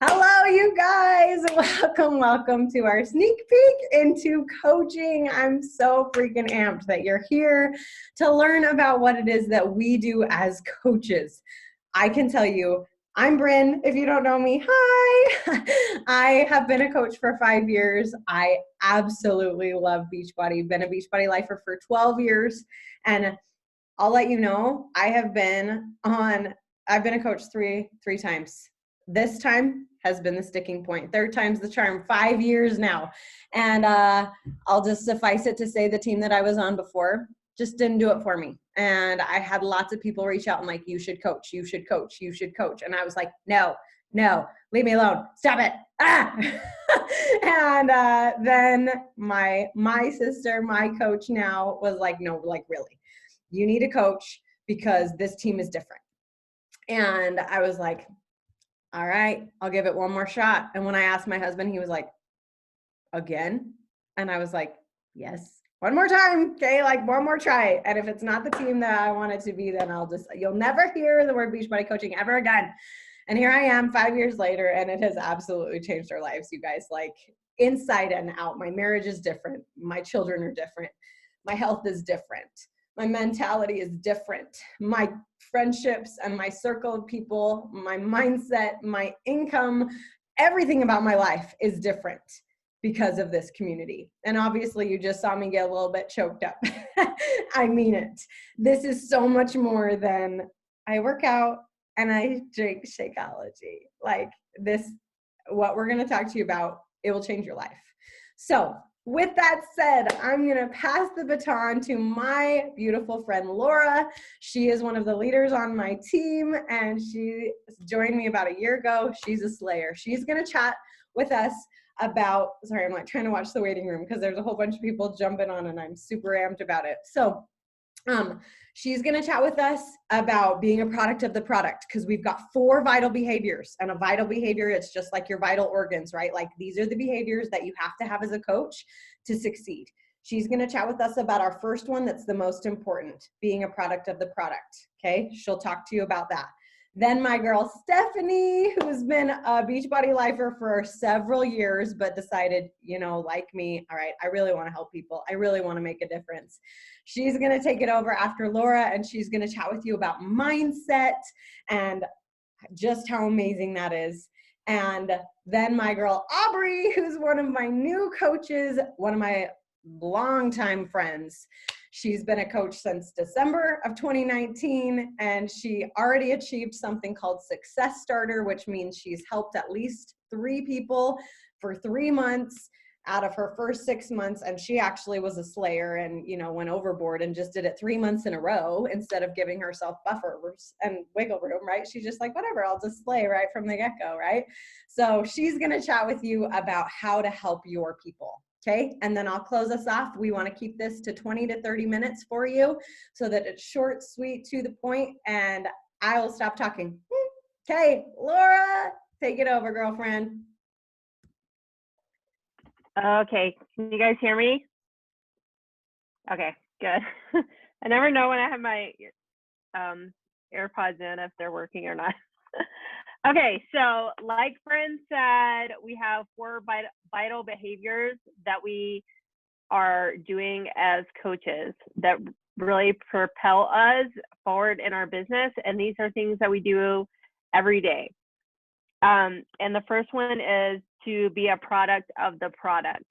Hello, you guys. Welcome to our sneak peek into coaching. I'm so freaking amped that you're here to learn about what it is that we do as coaches. I can tell you, I'm Bryn. If you don't know me, hi. I have been a coach for 5 years. I absolutely love Beachbody. Been a Beachbody lifer for 12 years. And I'll let you know, I've been a coach three times. This time has been the sticking point. Third time's the charm. 5 years now. And I'll just suffice it to say the team that I was on before just didn't do it for me. And I had lots of people reach out and like, you should coach, you should coach, you should coach. And I was like, no, leave me alone. Stop it. And then my sister, my coach now was like, no, like really, you need a coach because this team is different. And I was like, all right, I'll give it one more shot. And when I asked my husband, he was like, again? And I was like, yes, one more time. Okay, like one more try. And if it's not the team that I want it to be, then you'll never hear the word Beachbody coaching ever again. And here I am 5 years later, and it has absolutely changed our lives, you guys, like inside and out. My marriage is different. My children are different. My health is different. My mentality is different. My friendships and my circle of people, my mindset, my income, everything about my life is different because of this community. And obviously you just saw me get a little bit choked up. I mean it. This is so much more than I work out and I drink Shakeology. Like this, what we're going to talk to you about, it will change your life. So with that said, I'm going to pass the baton to my beautiful friend, Laura. She is one of the leaders on my team, and she joined me about a year ago. She's a slayer. She's going to chat with us about, sorry, I'm like trying to watch the waiting room because there's a whole bunch of people jumping on and I'm super amped about it. So she's going to chat with us about being a product of the product, because we've got 4 vital behaviors. And a vital behavior, it's just like your vital organs, right? Like these are the behaviors that you have to have as a coach to succeed. She's going to chat with us about our first one that's the most important, being a product of the product. Okay, she'll talk to you about that. Then my girl Stephanie, who's been a Beachbody lifer for several years, but decided, like me, all right, I really want to help people. I really want to make a difference. She's going to take it over after Laura, and she's going to chat with you about mindset and just how amazing that is. And then my girl Aubrey, who's one of my new coaches, one of my longtime friends. She's been a coach since December of 2019, and she already achieved something called Success Starter, which means she's helped at least 3 people for 3 months out of her first 6 months. And she actually was a slayer and, went overboard and just did it 3 months in a row instead of giving herself buffers and wiggle room, right? She's just like, whatever, I'll just slay right from the get-go, right? So she's going to chat with you about how to help your people. Okay, and then I'll close us off. We want to keep this to 20 to 30 minutes for you so that it's short, sweet, to the point, and I will stop talking. Okay, Laura, take it over, girlfriend. Okay, can you guys hear me? Okay, good. I never know when I have my AirPods in if they're working or not. Okay, so like Bryn said, we have 4 vital behaviors that we are doing as coaches that really propel us forward in our business, and these are things that we do every day. And the first one is to be a product of the product.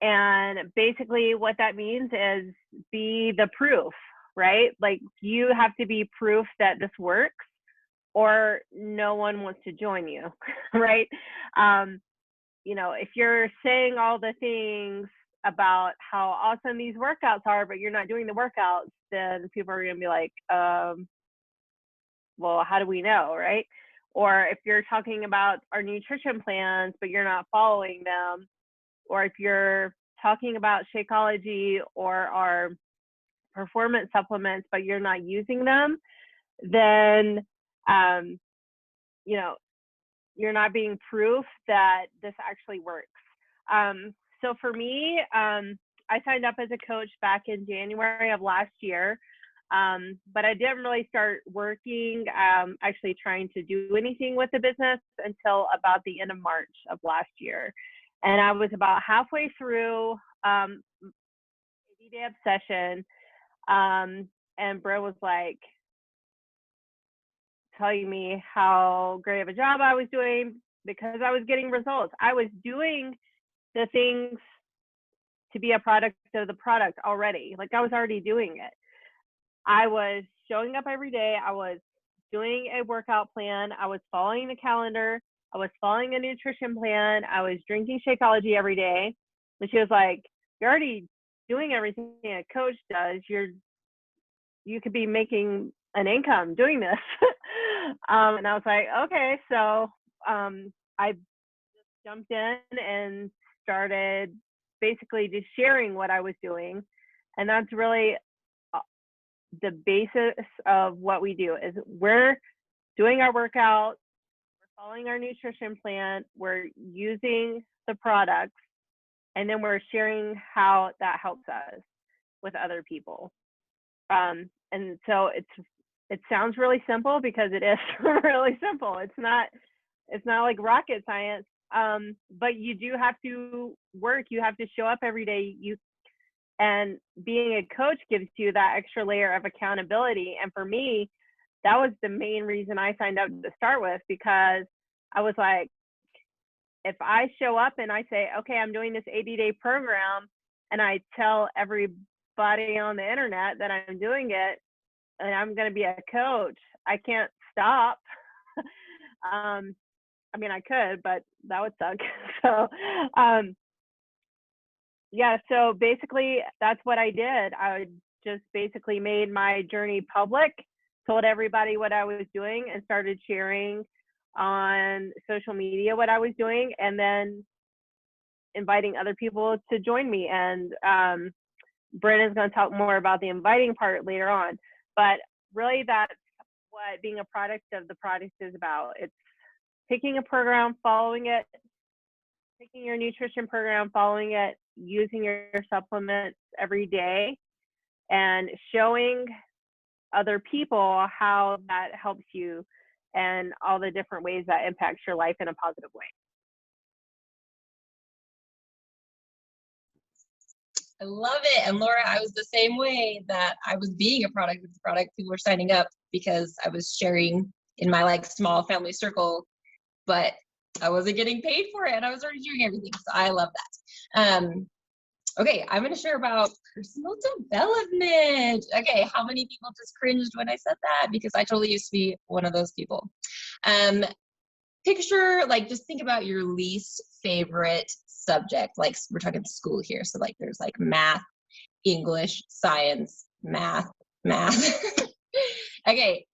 And basically what that means is be the proof, right? Like you have to be proof that this works, or no one wants to join you, right? If you're saying all the things about how awesome these workouts are, but you're not doing the workouts, then people are going to be like, well, how do we know, right? Or if you're talking about our nutrition plans, but you're not following them, or if you're talking about Shakeology or our performance supplements, but you're not using them, then, you're not being proof that this actually works. So for me, I signed up as a coach back in January of last year. But I didn't really start working, actually trying to do anything with the business until about the end of March of last year. And I was about halfway through 80-day obsession. And Bro was like telling me how great of a job I was doing because I was getting results. I was doing the things to be a product of the product already. Like I was already doing it. I was showing up every day. I was doing a workout plan. I was following the calendar. I was following a nutrition plan. I was drinking Shakeology every day. And she was like, you're already doing everything a coach does. You could be making an income doing this. And I was like, okay. So I just jumped in and started basically just sharing what I was doing. And that's really the basis of what we do is we're doing our workout, we're following our nutrition plan, we're using the products, and then we're sharing how that helps us with other people. And so it sounds really simple because it is really simple. It's not like rocket science. But you do have to work. You have to show up every day. And being a coach gives you that extra layer of accountability. And for me, that was the main reason I signed up to start with, because I was like, if I show up and I say, okay, I'm doing this 80-day program, and I tell everybody on the internet that I'm doing it and I'm going to be a coach, I can't stop. I mean, I could, but that would suck. So, yeah, so basically that's what I did. I just basically made my journey public, told everybody what I was doing, and started sharing on social media what I was doing, and then inviting other people to join me. And Brennan's going to talk more about the inviting part later on. But really, that's what being a product of the product is about. It's picking a program, following it, picking your nutrition program, following it, using your supplements every day, and showing other people how that helps you and all the different ways that impacts your life in a positive way. I love it. And Laura, I was the same way, that I was being a product of the product. People were signing up because I was sharing in my like small family circle, but I wasn't getting paid for it and I was already doing everything. So I love that. Okay, I'm going to share about personal development. Okay, how many people just cringed when I said that? Because I totally used to be one of those people. Picture, like, just think about your least favorite subject. Like, we're talking school here. So like there's like math, English, science, math. Okay,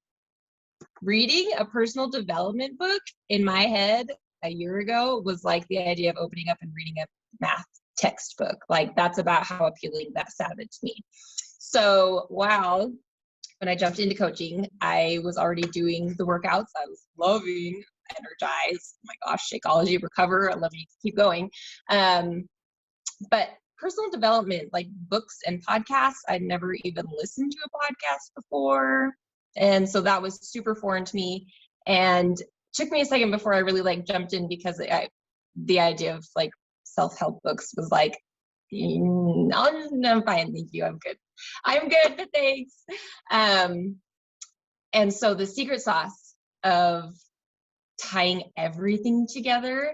reading a personal development book in my head a year ago was like the idea of opening up and reading a math textbook. Like, that's about how appealing that sounded to me. So wow, when I jumped into coaching, I was already doing the workouts. I was loving Energize. Oh my gosh, Shakeology, Recover. I love you. Keep going. But personal development, like books and podcasts, I'd never even listened to a podcast before. And so that was super foreign to me. And it took me a second before I really like jumped in, because the idea of like self-help books was like, no, I'm fine, thank you, I'm good, but thanks. And so the secret sauce of tying everything together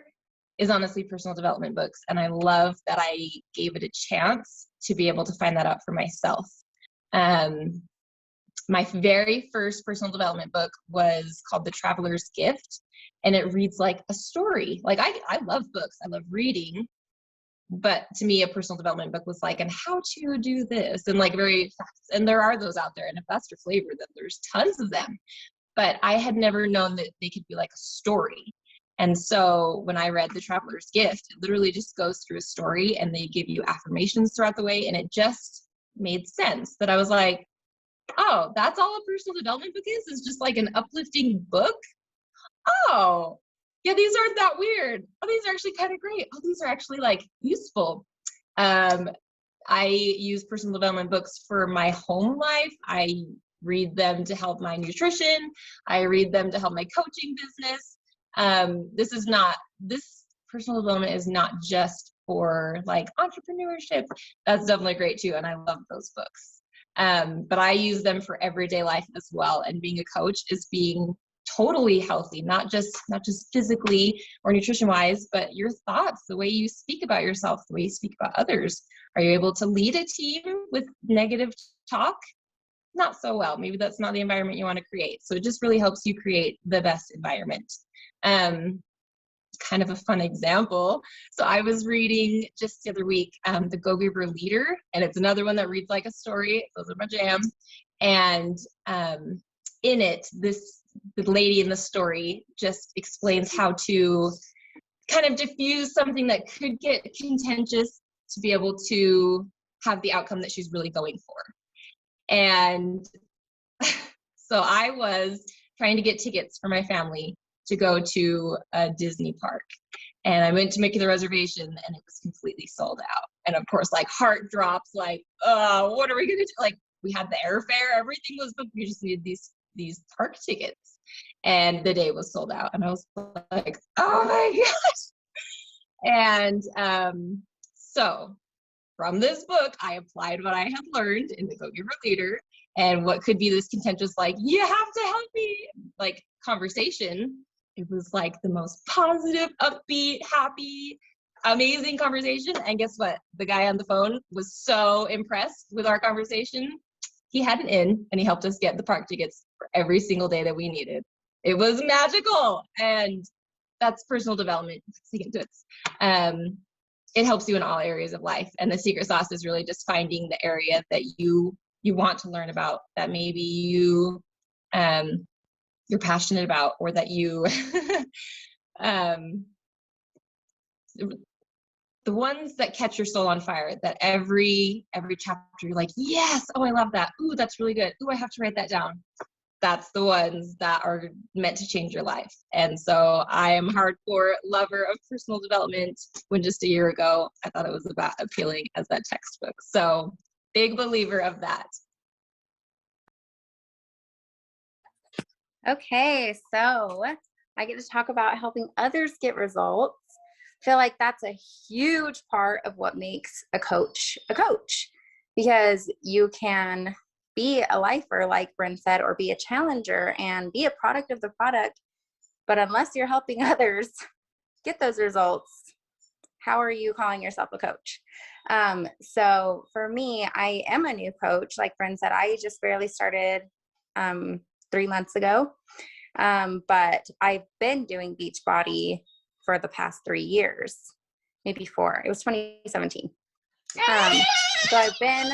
is honestly personal development books. And I love that I gave it a chance to be able to find that out for myself. My very first personal development book was called The Traveler's Gift, and it reads like a story. Like I love books, I love reading, but to me a personal development book was like, and how to do this, and like very fast. And there are those out there, and if that's your flavor, then there's tons of them. But I had never known that they could be like a story. And so when I read The Traveler's Gift, it literally just goes through a story and they give you affirmations throughout the way. And it just made sense that I was like, oh, that's all a personal development book is just like an uplifting book. Oh, yeah, these aren't that weird. Oh, these are actually kind of great. Oh, these are actually like useful. I use personal development books for my home life. I read them to help my nutrition. I read them to help my coaching business. This personal development is not just for like entrepreneurship. That's definitely great too. And I love those books. But I use them for everyday life as well. And being a coach is being totally healthy, not just physically or nutrition wise, but your thoughts, the way you speak about yourself, the way you speak about others. Are you able to lead a team with negative talk? Not so well. Maybe that's not the environment you want to create. So it just really helps you create the best environment. Kind of a fun example. So I was reading just the other week, The Go-Giver Leader, and it's another one that reads like a story. Those are my jam. And in it, the lady in the story just explains how to kind of diffuse something that could get contentious to be able to have the outcome that she's really going for. And so I was trying to get tickets for my family to go to a Disney park. And I went to make the reservation and it was completely sold out. And of course, like heart drops, like, what are we gonna do? Like we had the airfare, everything was booked. We just needed these park tickets. And the day was sold out. And I was like, oh my gosh. And so from this book, I applied what I had learned in the Go-Giver Leader and what could be this contentious, like, you have to help me, like conversation. It was like the most positive, upbeat, happy, amazing conversation. And guess what? The guy on the phone was so impressed with our conversation. He had an in and he helped us get the park tickets for every single day that we needed. It was magical. And that's personal development. It helps you in all areas of life. And the secret sauce is really just finding the area that you want to learn about, that maybe you're passionate about, or that you the ones that catch your soul on fire, that every chapter you're like, yes, oh, I love that. Ooh, that's really good. Ooh, I have to write that down. That's the ones that are meant to change your life. And so I am a hardcore lover of personal development. When just a year ago, I thought it was about appealing as that textbook. So big believer of that. Okay, so I get to talk about helping others get results. I feel like that's a huge part of what makes a coach, because you can be a lifer, like Bryn said, or be a challenger and be a product of the product. But unless you're helping others get those results, how are you calling yourself a coach? So for me, I am a new coach. Like Bryn said, I just barely started 3 months ago. But I've been doing Beachbody for the past 3 years, maybe 4. It was 2017. So I've been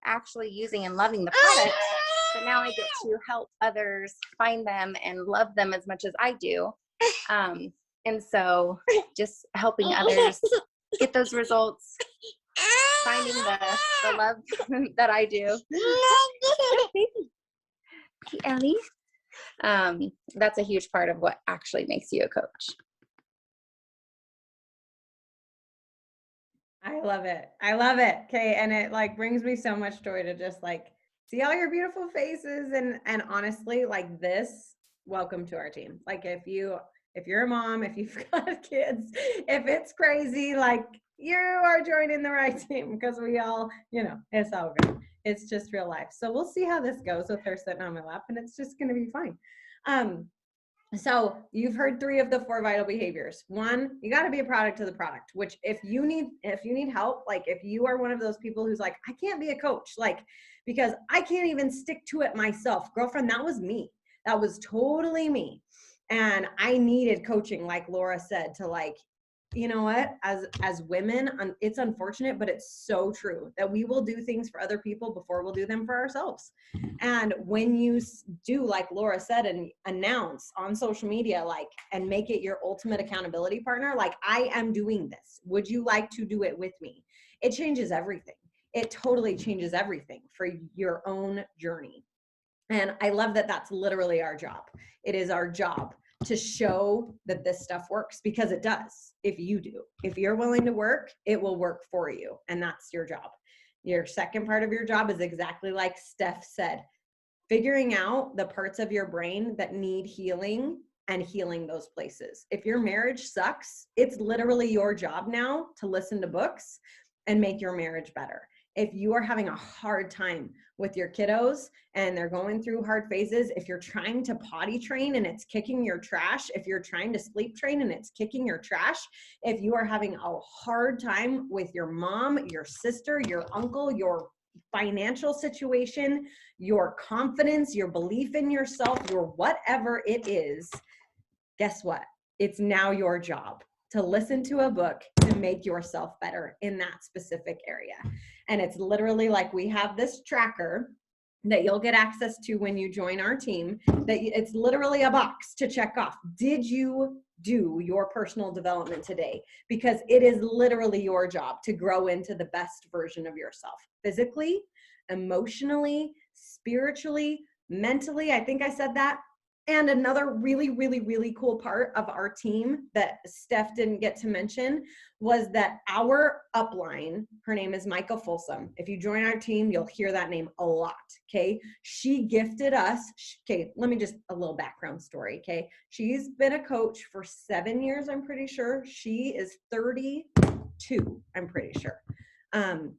actually using and loving the product, but now I get to help others find them and love them as much as I do. And so just helping others get those results, finding the love that I do. Hey, Ellie. That's a huge part of what actually makes you a coach. I love it. I love it. Okay. And it like brings me so much joy to just like see all your beautiful faces and honestly, like this, welcome to our team. Like if you're a mom, if you've got kids, if it's crazy, like you are joining the right team, because we all, it's all good. It's just real life. So we'll see how this goes with her sitting on my lap, and it's just going to be fine. So you've heard 3 of the 4 vital behaviors. 1, you got to be a product of the product, which if you need help, like if you are one of those people who's like, I can't be a coach, like, because I can't even stick to it myself. Girlfriend, that was me. That was totally me. And I needed coaching, like Laura said, to like, you know what, as women, it's unfortunate, but it's so true that we will do things for other people before we'll do them for ourselves. And when you do, like Laura said, and announce on social media, like, and make it your ultimate accountability partner, like, I am doing this. Would you like to do it with me? It changes everything. It totally changes everything for your own journey. And I love that that's literally our job. It is our job to show that this stuff works, because it does. If you do, if you're willing to work, it will work for you. And that's your job. Your second part of your job is exactly like Steph said, figuring out the parts of your brain that need healing and healing those places. If your marriage sucks, it's literally your job now to listen to books and make your marriage better. If you are having a hard time with your kiddos and they're going through hard phases, if you're trying to potty train and it's kicking your trash, if you're trying to sleep train and it's kicking your trash, if you are having a hard time with your mom, your sister, your uncle, your financial situation, your confidence, your belief in yourself, your whatever it is, guess what? It's now your job to listen to a book to make yourself better in that specific area. And it's literally like we have this tracker that you'll get access to when you join our team, that it's literally a box to check off. Did you do your personal development today? Because it is literally your job to grow into the best version of yourself, physically, emotionally, spiritually, mentally. I think I said that. And another really, really, really cool part of our team that Steph didn't get to mention was that our upline, her name is Micah Folsom. If you join our team, you'll hear that name a lot, okay? She gifted us, okay, let me just, a little background story, okay? She's been a coach for 7 years, I'm pretty sure. She is 32, I'm pretty sure.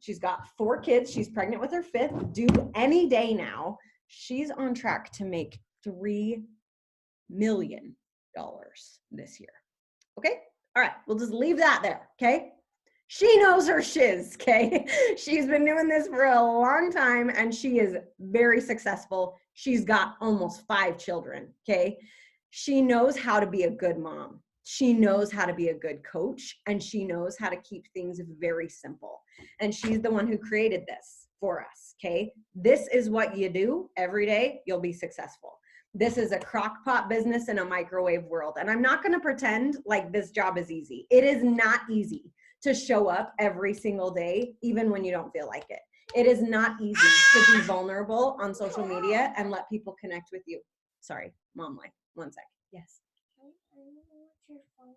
She's got 4 kids. She's pregnant with her 5th, due any day now. She's on track to make $3 million this year. Okay. All right. We'll just leave that there. Okay. She knows her shiz. Okay. She's been doing this for a long time and she is very successful. She's got almost 5 children. Okay. She knows how to be a good mom. She knows how to be a good coach, and she knows how to keep things very simple. And she's the one who created this for us. Okay. This is what you do every day. You'll be successful. This is a crock pot business in a microwave world. And I'm not going to pretend like this job is easy. It is not easy to show up every single day, even when you don't feel like it. It is not easy to be vulnerable on social media and let people connect with you. Sorry, mom life. One sec. Yes. Your phone.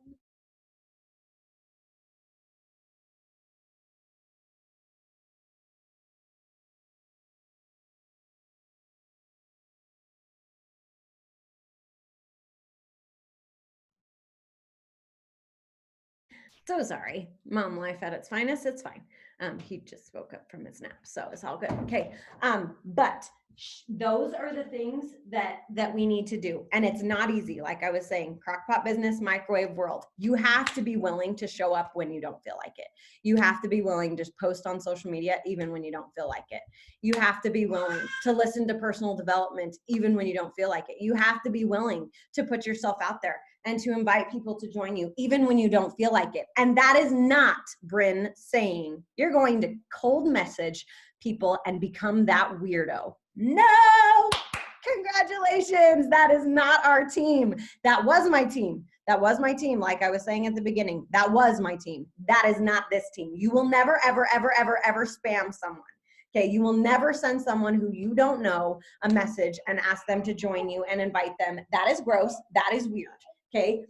So sorry, mom life at its finest. It's fine. He just woke up from his nap, so it's all good. Okay. But those are the things that we need to do. And it's not easy. Like I was saying, crockpot business, microwave world. You have to be willing to show up when you don't feel like it. You have to be willing to post on social media, even when you don't feel like it. You have to be willing to listen to personal development, even when you don't feel like it. You have to be willing to put yourself out there and to invite people to join you, even when you don't feel like it. And that is not Bryn saying you're going to cold message people and become that weirdo. No, congratulations. That is not our team. That was my team. That was my team. Like I was saying at the beginning, that was my team. That is not this team. You will never, ever, ever, ever, ever spam someone. Okay, you will never send someone who you don't know a message and ask them to join you and invite them. That is gross. That is weird. Okay,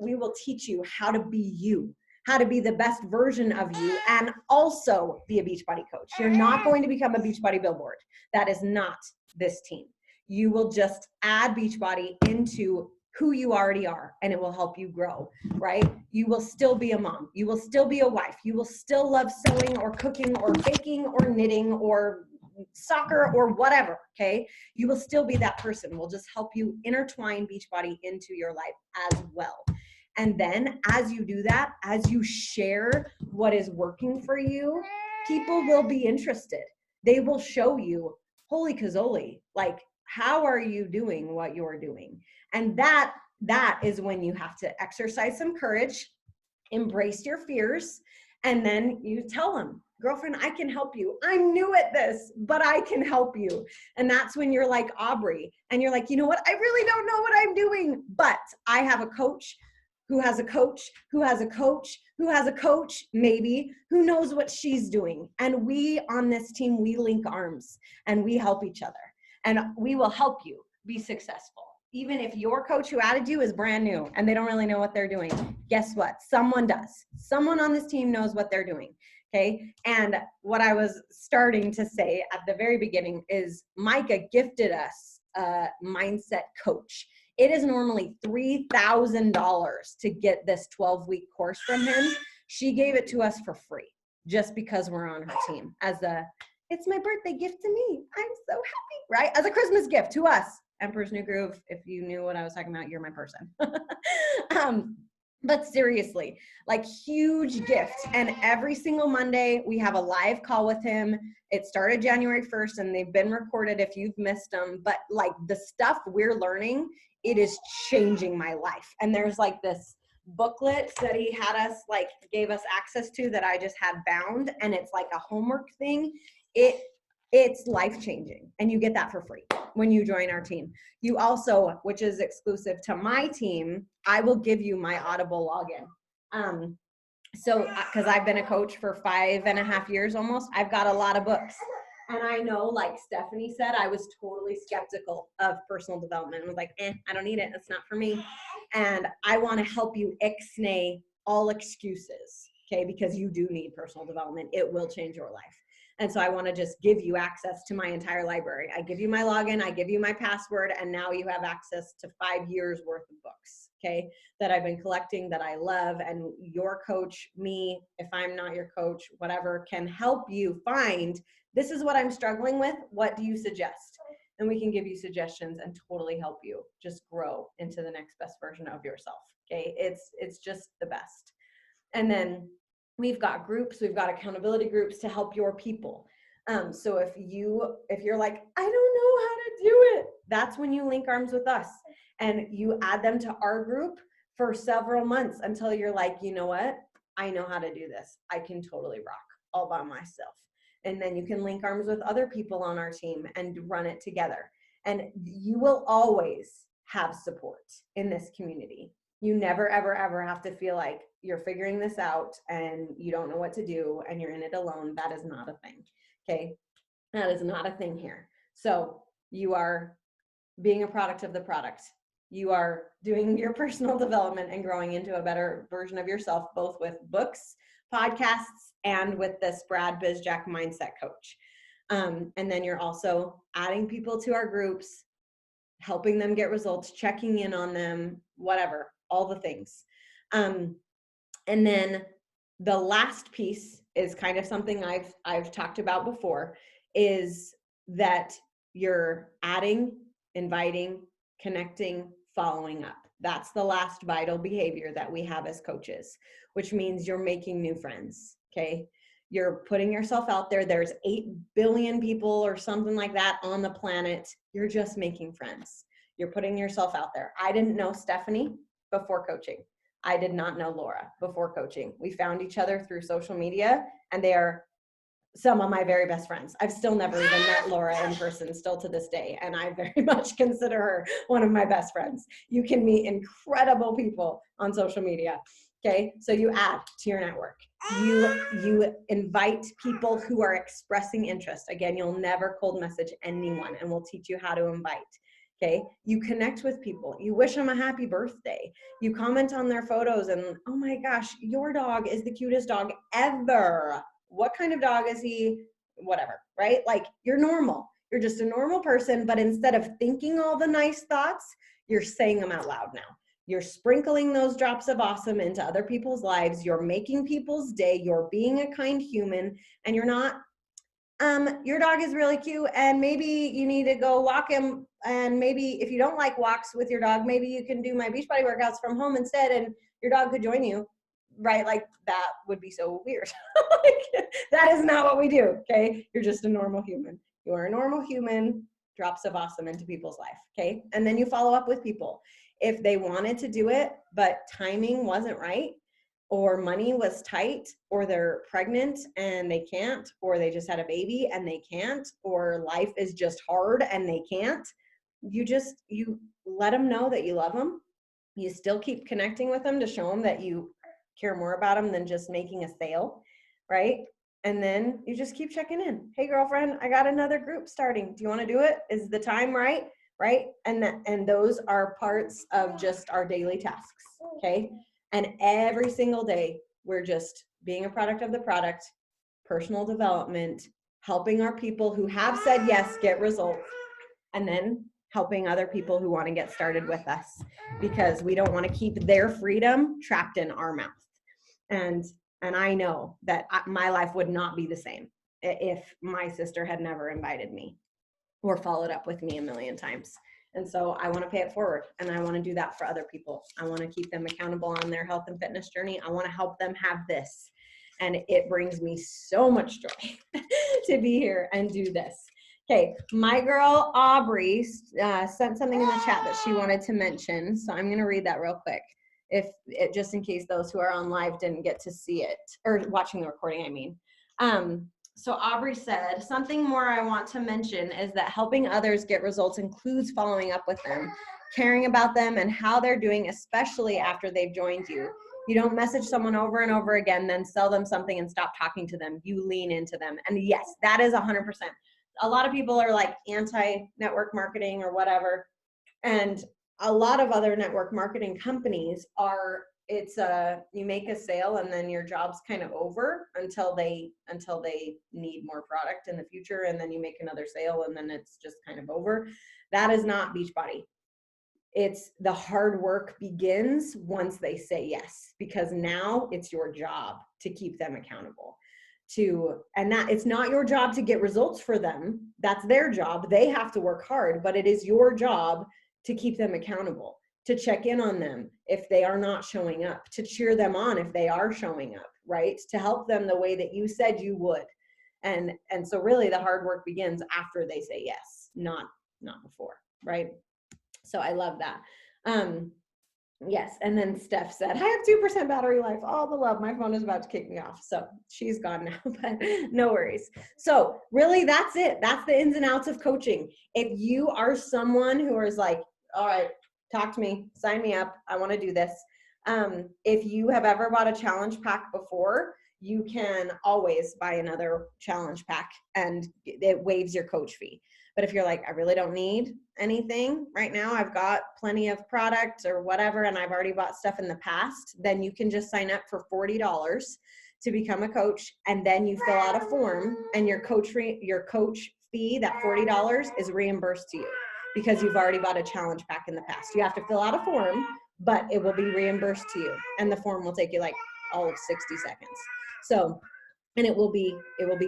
we will teach you how to be you, how to be the best version of you, and also be a Beachbody coach. You're not going to become a Beachbody billboard. That is not this team. You will just add Beachbody into who you already are, and it will help you grow, right? You will still be a mom. You will still be a wife. You will still love sewing or cooking or baking or knitting or soccer or whatever, okay? You will still be that person. We'll just help you intertwine Beachbody into your life as well. And then as you do that, as you share what is working for you, people will be interested. They will show you, holy cazoli, like, how are you doing what you're doing? And that is when you have to exercise some courage, embrace your fears, and then you tell them, girlfriend, I can help you. I'm new at this, but I can help you. And that's when you're like Aubrey, and you're like, you know what? I really don't know what I'm doing, but I have a coach who has a coach, who has a coach, who has a coach, maybe, who knows what she's doing. And we on this team, we link arms and we help each other. And we will help you be successful. even if your coach who added you is brand new and they don't really know what they're doing, guess what? Someone does. Someone on this team knows what they're doing. Okay. And what I was starting to say at the very beginning is Micah gifted us a mindset coach. It is normally $3,000 to get this 12-week course from him. She gave it to us for free just because we're on her team as it's my birthday gift to me. I'm so happy, right? As a Christmas gift to us. Emperor's New Groove, if you knew what I was talking about, you're my person. But seriously, like huge gift. And every single Monday we have a live call with him. It started January 1st and they've been recorded if you've missed them. But like the stuff we're learning, it is changing my life. And there's like this booklet that he had us like gave us access to that I just had bound, and it's like a homework thing. It's life-changing, and you get that for free when you join our team. You also, which is exclusive to my team, I will give you my Audible login. So because I've been a coach for 5.5 years almost, I've got a lot of books. And I know, like Stephanie said, I was totally skeptical of personal development. I was like, I don't need it. It's not for me. And I want to help you ixnay all excuses, okay? Because you do need personal development. It will change your life. And so I want to just give you access to my entire library. I give you my login, I give you my password, and now you have access to 5 years worth of books, okay, that I've been collecting that I love. And your coach, me, if I'm not your coach, whatever, can help you find, this is what I'm struggling with. What do you suggest? And we can give you suggestions and totally help you just grow into the next best version of yourself, okay? It's just the best. And then we've got groups, we've got accountability groups to help your people. So if you're like, I don't know how to do it, that's when you link arms with us and you add them to our group for several months until you're like, you know what? I know how to do this. I can totally rock all by myself. And then you can link arms with other people on our team and run it together. And you will always have support in this community. You never, ever, ever have to feel like you're figuring this out and you don't know what to do and you're in it alone. That is not a thing, okay? That is not a thing here. So you are being a product of the product. You are doing your personal development and growing into a better version of yourself, both with books, podcasts, and with this Brad Bizjack Mindset Coach. And then you're also adding people to our groups, helping them get results, checking in on them, whatever, all the things. And then the last piece is kind of something I've talked about before, is that you're adding, inviting, connecting, following up. That's the last vital behavior that we have as coaches, which means you're making new friends, okay? You're putting yourself out there. There's 8 billion people or something like that on the planet. You're just making friends. You're putting yourself out there. I didn't know Stephanie before coaching. I did not know Laura before coaching. We found each other through social media, and they are some of my very best friends. I've still never even met Laura in person, still to this day, and I very much consider her one of my best friends. You can meet incredible people on social media, okay? So you add to your network. You invite people who are expressing interest. Again, you'll never cold message anyone, and we'll teach you how to invite. Okay, you connect with people. You wish them a happy birthday. You comment on their photos and, oh my gosh, your dog is the cutest dog ever. What kind of dog is he? Whatever, right? Like, you're normal. You're just a normal person, but instead of thinking all the nice thoughts, you're saying them out loud now. You're sprinkling those drops of awesome into other people's lives. You're making people's day. You're being a kind human, and you're not, your dog is really cute and maybe you need to go walk him, and maybe if you don't like walks with your dog, maybe you can do my Beachbody workouts from home instead and your dog could join you, right? Like, that would be so weird. Like, that is not what we do, okay? You're just a normal human. You are a normal human, drops of awesome into people's life, okay? And then you follow up with people. If they wanted to do it, but timing wasn't right, or money was tight, or they're pregnant and they can't, or they just had a baby and they can't, or life is just hard and they can't, you let them know that you love them. You still keep connecting with them to show them that you care more about them than just making a sale, right? And then you just keep checking in. Hey, girlfriend, I got another group starting. Do you want to do it? Is the time right? right? And those are parts of just our daily tasks, okay? And every single day, we're just being a product of the product, personal development, helping our people who have said yes get results, and then helping other people who want to get started with us, because we don't want to keep their freedom trapped in our mouth. And I know that my life would not be the same if my sister had never invited me or followed up with me a million times. And so I want to pay it forward, and I want to do that for other people. I want to keep them accountable on their health and fitness journey. I want to help them have this. And it brings me so much joy to be here and do this. Okay, my girl Aubrey sent something in the chat that she wanted to mention. So I'm going to read that real quick, just in case those who are on live didn't get to see it, or watching the recording, I mean. So Aubrey said, something more I want to mention is that helping others get results includes following up with them, caring about them and how they're doing, especially after they've joined you. You don't message someone over and over again, then sell them something and stop talking to them. You lean into them. And yes, that is 100%. A lot of people are like anti-network marketing or whatever. And a lot of other network marketing companies are, you make a sale and then your job's kind of over until they need more product in the future, and then you make another sale and then it's just kind of over. That is not Beachbody. It's the hard work begins once they say yes, because now it's your job to keep them accountable. And that it's not your job to get results for them. That's their job. They have to work hard, but it is your job to keep them accountable, to check in on them if they are not showing up, to cheer them on if they are showing up, right? To help them the way that you said you would. And so really the hard work begins after they say yes, not before, right? So I love that. Yes, and then Steph said, I have 2% battery life. All the love. My phone is about to kick me off. So she's gone now, but no worries. So really, that's it. That's the ins and outs of coaching. If you are someone who is like, all right, talk to me, sign me up, I want to do this. If you have ever bought a challenge pack before, you can always buy another challenge pack and it waives your coach fee. But if you're like, I really don't need anything right now, I've got plenty of product or whatever, and I've already bought stuff in the past, then you can just sign up for $40 to become a coach. And then you fill out a form, and your coach fee, that $40, is reimbursed to you because you've already bought a challenge pack in the past. You have to fill out a form, but it will be reimbursed to you. And the form will take you like all of 60 seconds. So, and it will be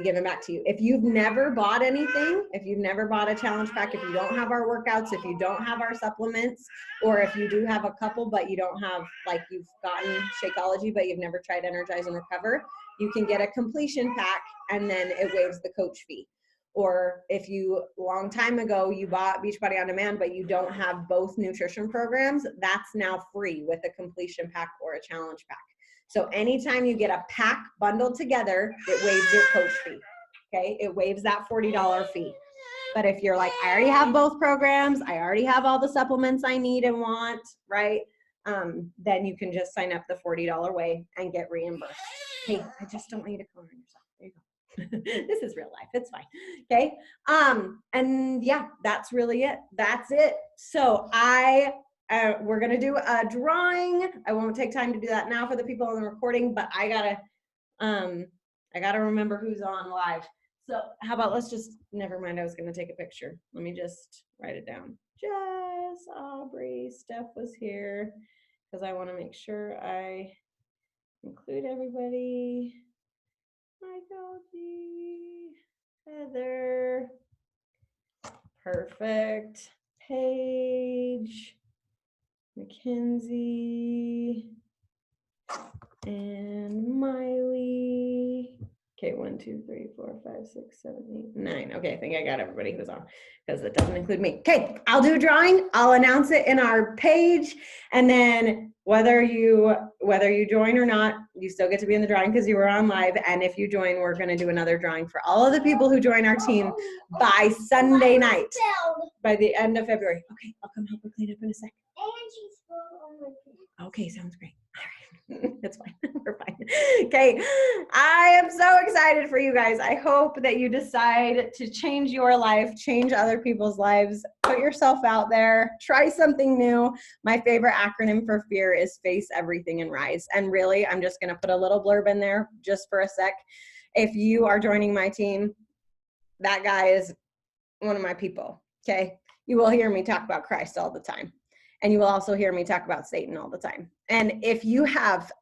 given back to you. If you've never bought anything, if you've never bought a challenge pack, if you don't have our workouts, if you don't have our supplements, or if you do have a couple, but you don't have, like, you've gotten Shakeology, but you've never tried Energize and Recover, you can get a completion pack and then it waives the coach fee. Or if you, long time ago, you bought Beachbody On Demand, but you don't have both nutrition programs, that's now free with a completion pack or a challenge pack. So anytime you get a pack bundled together, it waives your coach fee, okay? It waives that $40 fee. But if you're like, I already have both programs, I already have all the supplements I need and want, right? Then you can just sign up the $40 way and get reimbursed. Hey, I just don't want you to color yourself. There you go. This is real life, it's fine, okay? And yeah, that's really it. That's it. So we're going to do a drawing. I won't take time to do that now for the people on the recording, but I gotta remember who's on live. So how about, never mind, I was going to take a picture. Let me just write it down. Jess, Aubrey, Steph was here because I want to make sure I include everybody. Michael G, Heather, perfect, Paige, Mackenzie, and Miley. Okay, 1, 2, 3, 4, 5, 6, 7, 8, 9. Okay, I think I got everybody who's on because it doesn't include me. Okay, I'll do a drawing. I'll announce it in our page, and then whether you join or not, you still get to be in the drawing because you were on live. And if you join, we're going to do another drawing for all of the people who join our team by Sunday night, by the end of February. Okay, I'll come help her clean up in a second. Okay, sounds great. All right, that's fine. We're fine. Okay, I am so excited for you guys. I hope that you decide to change your life, change other people's lives, put yourself out there, try something new. My favorite acronym for fear is face everything and rise. And really, I'm just going to put a little blurb in there just for a sec. If you are joining my team, that guy is one of my people. Okay, you will hear me talk about Christ all the time. And you will also hear me talk about Satan all the time. And if you have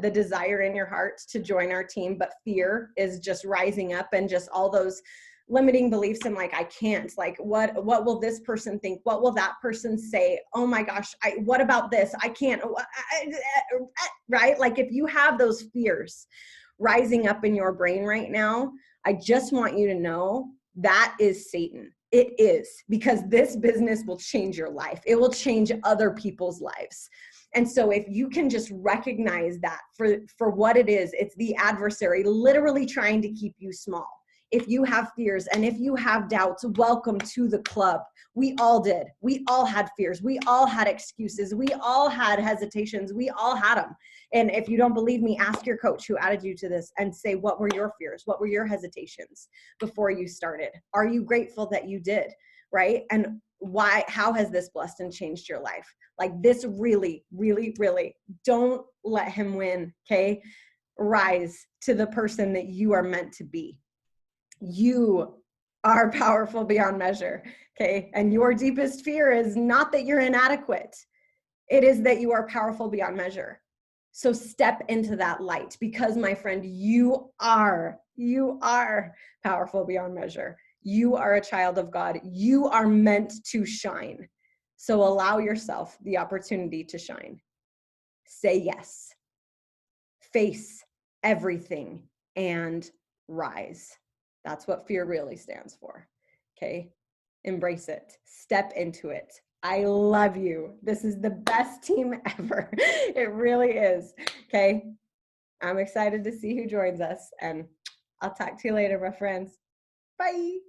the desire in your heart to join our team, but fear is just rising up and just all those limiting beliefs and like, I can't, like, what will this person think? What will that person say? Oh my gosh, what about this? I can't, right? Like if you have those fears rising up in your brain right now, I just want you to know that is Satan. It is, because this business will change your life. It will change other people's lives. And so if you can just recognize that for what it is, it's the adversary literally trying to keep you small. If you have fears and if you have doubts, welcome to the club. We all did. We all had fears. We all had excuses. We all had hesitations. We all had them. And if you don't believe me, ask your coach who added you to this and say, what were your fears? What were your hesitations before you started? Are you grateful that you did, right? And why, how has this blessed and changed your life? Like this really, really, really, don't let him win, okay? Rise to the person that you are meant to be. You are powerful beyond measure, okay? And your deepest fear is not that you're inadequate. It is that you are powerful beyond measure. So step into that light because, my friend, you are powerful beyond measure. You are a child of God. You are meant to shine. So allow yourself the opportunity to shine. Say yes. Face everything and rise. That's what fear really stands for. Okay? Embrace it. Step into it. I love you. This is the best team ever. It really is. Okay? I'm excited to see who joins us, and I'll talk to you later, my friends. Bye.